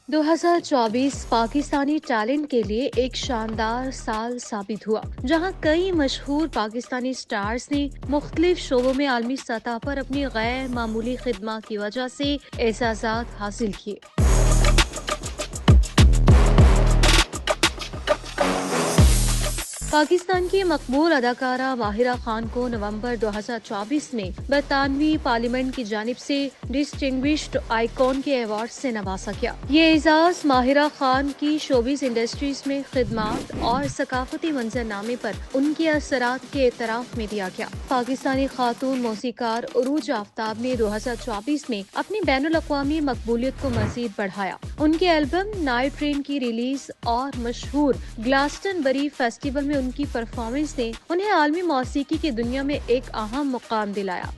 2024 Pakistani talent کے لیے ایک شاندار سال ثابت ہوا، جہاں کئی مشہور پاکستانی سٹارز نے مختلف شعبوں میں عالمی سطح پر اپنی غیر معمولی خدمات کی وجہ سے اعزازات حاصل کیے۔ پاکستان کی مقبول اداکارہ ماہرہ خان کو نومبر 2024 میں برطانوی پارلیمنٹ کی جانب سے ڈسٹنگوشڈ آئیکن کے ایوارڈ سے نوازا گیا۔ یہ اعزاز ماہرہ خان کی شوبز انڈسٹریز میں خدمات اور ثقافتی منظرنامے پر ان کے اثرات کے اعتراف میں دیا گیا۔ پاکستانی خاتون موسیقار عروج آفتاب نے 2024 میں اپنی بین الاقوامی مقبولیت کو مزید بڑھایا۔ ان کے البم نائٹ ٹرین کی ریلیز اور مشہور گلاسٹنبری فیسٹیول میں ان کی پرفارمنس نے انہیں عالمی موسیقی کی دنیا میں ایک اہم مقام دلایا۔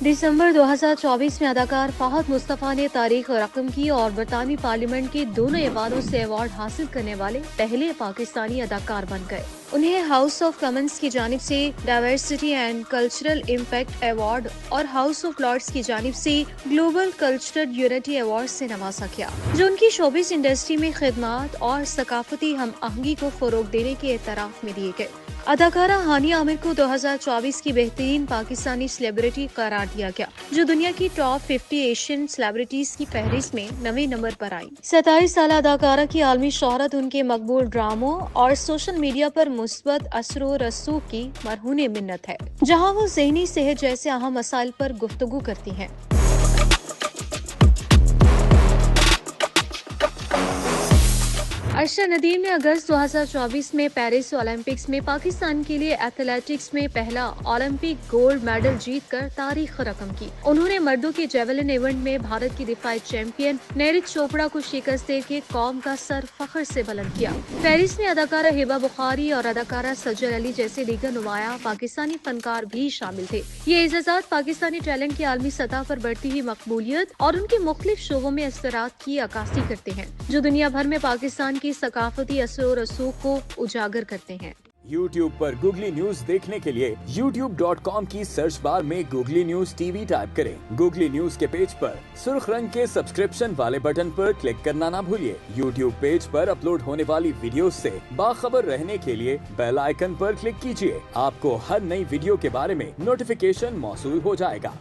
دسمبر 2024 میں اداکار فہد مصطفیٰ نے تاریخ رقم کی اور برطانوی پارلیمنٹ کے دونوں ایوانوں سے ایوارڈ حاصل کرنے والے پہلے پاکستانی اداکار بن گئے۔ انہیں ہاؤس آف کامنز کی جانب سے diversity and cultural impact award اور ہاؤس آف لارڈز کی جانب سے گلوبل کلچرل یونٹی ایوارڈ سے نوازا گیا، جو ان کی شوبز انڈسٹری میں خدمات اور ثقافتی ہم آہنگی کو فروغ دینے کے اعتراف میں دیے گئے۔ اداکارہ ہانیہ عامر کو 2024 کی بہترین پاکستانی سیلیبریٹی قرار دیا گیا، جو دنیا کی ٹاپ 50 ایشین سیلیبریٹیز کی فہرست میں 9ویں نمبر پر آئی۔ 27 سالہ اداکارہ کی عالمی شہرت ان کے مقبول ڈراموں اور سوشل میڈیا پر مثبت اثر و رسوخ کی مرہون منت ہے، جہاں وہ ذہنی صحت جیسے اہم مسائل پر گفتگو کرتی ہیں۔ عائشہ ندیم نے اگست 2024 میں پیرس اولمپکس میں پاکستان کے لیے ایتھلیٹکس میں پہلا اولمپک گولڈ میڈل جیت کر تاریخ رقم کی۔ انہوں نے مردوں کے جیولن ایونٹ میں بھارت کی دفاعی چیمپئن نیرج چوپڑا کو شکست دے کے قوم کا سر فخر سے بلند کیا۔ پیرس میں اداکارہ ہبہ بخاری اور اداکارہ سجل علی جیسے دیگر نمایاں پاکستانی فنکار بھی شامل تھے۔ یہ اعزازات پاکستانی ٹیلنٹ کی عالمی سطح پر بڑھتی ہوئی مقبولیت اور ان کے مختلف شعبوں میں اثرات کی عکاسی کرتے ہیں، جو دنیا بھر میں پاکستان کی ثقافتی اثر و رسوخ کو اجاگر کرتے ہیں۔ یوٹیوب پر گوگلی نیوز دیکھنے کے لیے youtube.com کی سرچ بار میں googly news T V type کریں۔ گوگلی نیوز کے پیج پر سرخ رنگ کے سبسکرپشن والے بٹن پر کلک کرنا نہ بھولیے۔ یوٹیوب پیج پر اپلوڈ ہونے والی ویڈیوز سے باخبر رہنے کے لیے بیل آئیکن پر کلک کیجیے۔ آپ کو ہر نئی ویڈیو کے بارے میں نوٹیفیکیشن موصول ہو جائے گا۔